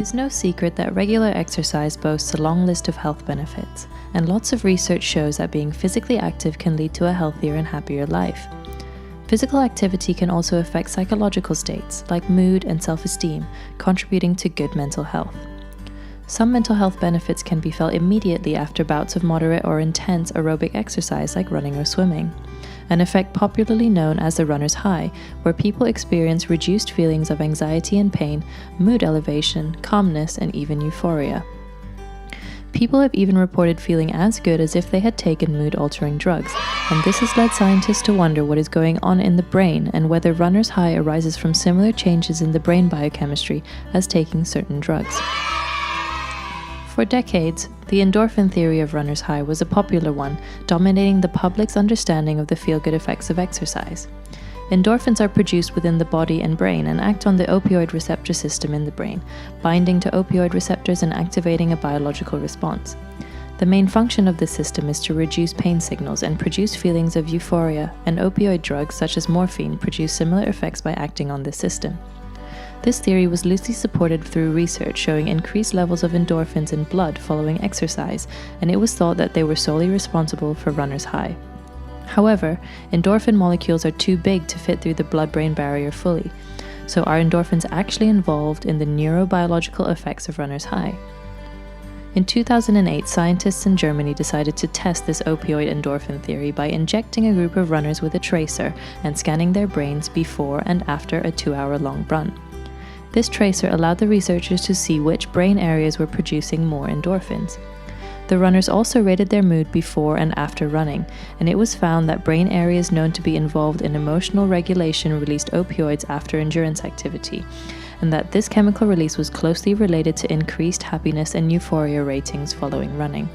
is no secret that regular exercise boasts a long list of health benefits, and lots of research shows that being physically active can lead to a healthier and happier life. Physical activity can also affect psychological states, like mood and self-esteem, contributing to good mental health. Some mental health benefits can be felt immediately after bouts of moderate or intense aerobic exercise like running or swimming, an effect popularly known as the runner's high, where people experience reduced feelings of anxiety and pain, mood elevation, calmness, and even euphoria. People have even reported feeling as good as if they had taken mood-altering drugs, and this has led scientists to wonder what is going on in the brain and whether runner's high arises from similar changes in the brain biochemistry as taking certain drugs. For decades, the endorphin theory of runner's high was a popular one, dominating the public's understanding of the feel-good effects of exercise. Endorphins are produced within the body and brain and act on the opioid receptor system in the brain, binding to opioid receptors and activating a biological response. The main function of this system is to reduce pain signals and produce feelings of euphoria, and opioid drugs such as morphine produce similar effects by acting on this system. This theory was loosely supported through research showing increased levels of endorphins in blood following exercise, and it was thought that they were solely responsible for runner's high. However, endorphin molecules are too big to fit through the blood-brain barrier fully, so are endorphins actually involved in the neurobiological effects of runner's high? In 2008, scientists in Germany decided to test this opioid endorphin theory by injecting a group of runners with a tracer and scanning their brains before and after a 2-hour-long run. This tracer allowed the researchers to see which brain areas were producing more endorphins. The runners also rated their mood before and after running, and it was found that brain areas known to be involved in emotional regulation released opioids after endurance activity, and that this chemical release was closely related to increased happiness and euphoria ratings following running.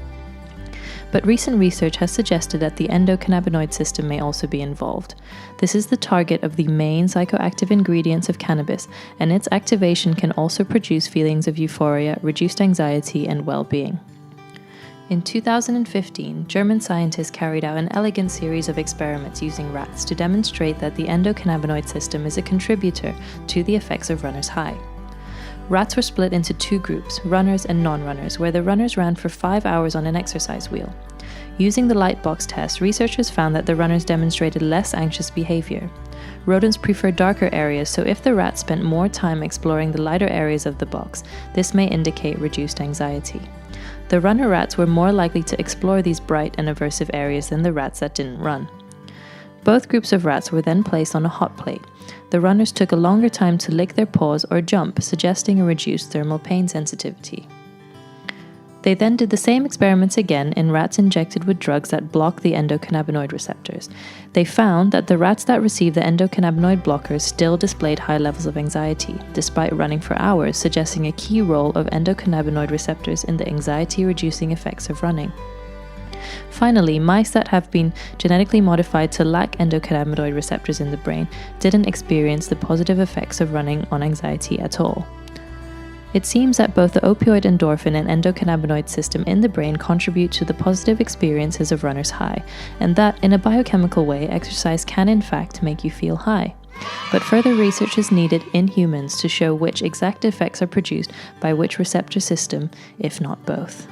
But recent research has suggested that the endocannabinoid system may also be involved. This is the target of the main psychoactive ingredients of cannabis, and its activation can also produce feelings of euphoria, reduced anxiety, and well-being. In 2015, German scientists carried out an elegant series of experiments using rats to demonstrate that the endocannabinoid system is a contributor to the effects of runner's high. Rats were split into two groups, runners and non-runners, where the runners ran for 5 hours on an exercise wheel. Using the light box test, researchers found that the runners demonstrated less anxious behavior. Rodents prefer darker areas, so if the rats spent more time exploring the lighter areas of the box, this may indicate reduced anxiety. The runner rats were more likely to explore these bright and aversive areas than the rats that didn't run. Both groups of rats were then placed on a hot plate. The runners took a longer time to lick their paws or jump, suggesting a reduced thermal pain sensitivity. They then did the same experiments again in rats injected with drugs that block the endocannabinoid receptors. They found that the rats that received the endocannabinoid blockers still displayed high levels of anxiety, despite running for hours, suggesting a key role of endocannabinoid receptors in the anxiety-reducing effects of running. Finally, mice that have been genetically modified to lack endocannabinoid receptors in the brain didn't experience the positive effects of running on anxiety at all. It seems that both the opioid endorphin and endocannabinoid system in the brain contribute to the positive experiences of runner's high, and that, in a biochemical way, exercise can in fact make you feel high. But further research is needed in humans to show which exact effects are produced by which receptor system, if not both.